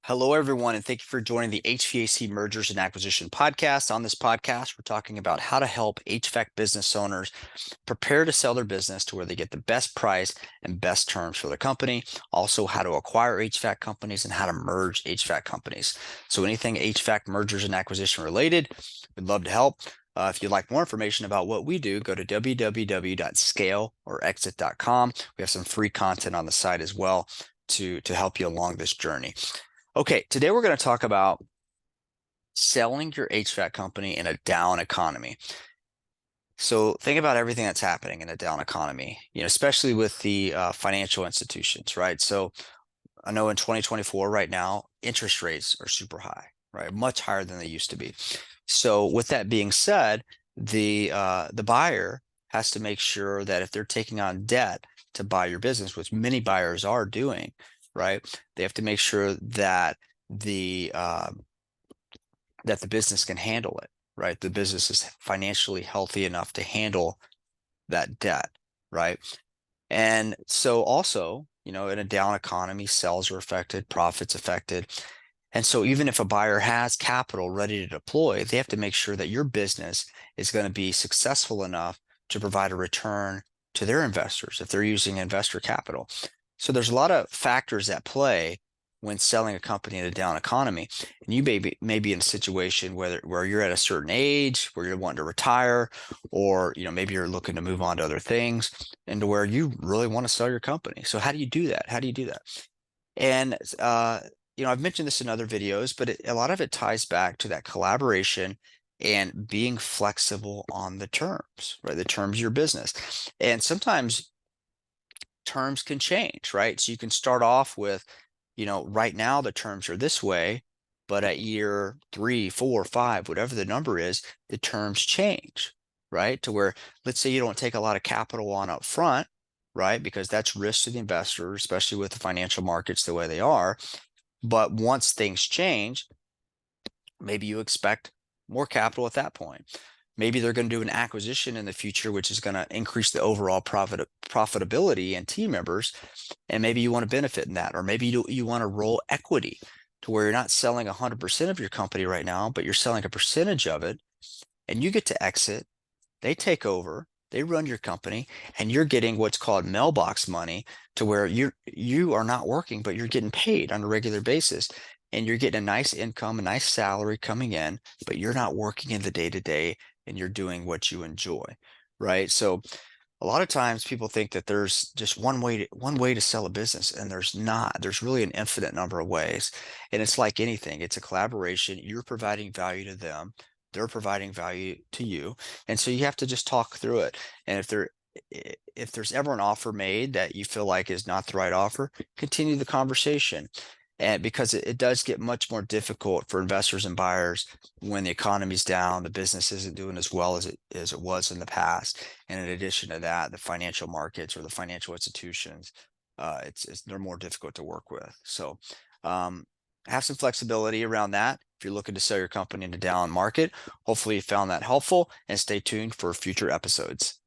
Hello, everyone, and thank you for joining the HVAC Mergers and Acquisition podcast. On this podcast, we're talking about how to help HVAC business owners prepare to sell their business to where they get the best price and best terms for their company. Also, how to acquire HVAC companies and how to merge HVAC companies. So anything HVAC mergers and acquisition related, we'd love to help. If you'd like more information about what we do, go to www.scaleorexit.com. We have some free content on the site as well to help you along this journey. Okay, today we're going to talk about selling your HVAC company in a down economy. So think about everything that's happening in a down economy, especially with the financial institutions, right? So I know in 2024 right now, interest rates are super high, right? Much higher than they used to be. So with that being said, the buyer has to make sure that if they're taking on debt to buy your business, which many buyers are doing, right? They have to make sure that the uh, that the business can handle it, right? The business is financially healthy enough to handle that debt, right? And so also, in a down economy, sales are affected, profits affected. And so even if a buyer has capital ready to deploy, they have to make sure that your business is going to be successful enough to provide a return to their investors if they're using investor capital. So there's a lot of factors at play when selling a company in a down economy. And you may be in a situation where you're at a certain age, where you're wanting to retire, or maybe you're looking to move on to other things, and to where you really want to sell your company. So how do you do that? How do you do that? And I've mentioned this in other videos, but a lot of it ties back to that collaboration and being flexible on the terms, right? The terms of your business. And sometimes terms can change, right? So you can start off with, right now the terms are this way, but at year 3, 4, 5, whatever the number is, the terms change, right? To where, let's say you don't take a lot of capital on up front, right? Because that's risk to the investor, especially with the financial markets the way they are. But once things change, maybe you expect more capital at that point. Maybe they're going to do an acquisition in the future, which is going to increase the overall profitability and team members. And maybe you want to benefit in that. Or maybe you want to roll equity to where you're not selling 100% of your company right now, but you're selling a percentage of it and you get to exit. They take over, they run your company, and you're getting what's called mailbox money to where you are not working, but you're getting paid on a regular basis. And you're getting a nice income, a nice salary coming in, but you're not working in the day to day and you're doing what you enjoy, right? So a lot of times people think that there's just one way to sell a business, and there's not. There's really an infinite number of ways. And it's like anything, it's a collaboration. You're providing value to them, they're providing value to you. And so you have to just talk through it. And if there's ever an offer made that you feel like is not the right offer, continue the conversation. And because it does get much more difficult for investors and buyers when the economy's down, the business isn't doing as well as it was in the past. And in addition to that, the financial markets or the financial institutions, they're more difficult to work with. So have some flexibility around that if you're looking to sell your company in a down market. Hopefully you found that helpful, and stay tuned for future episodes.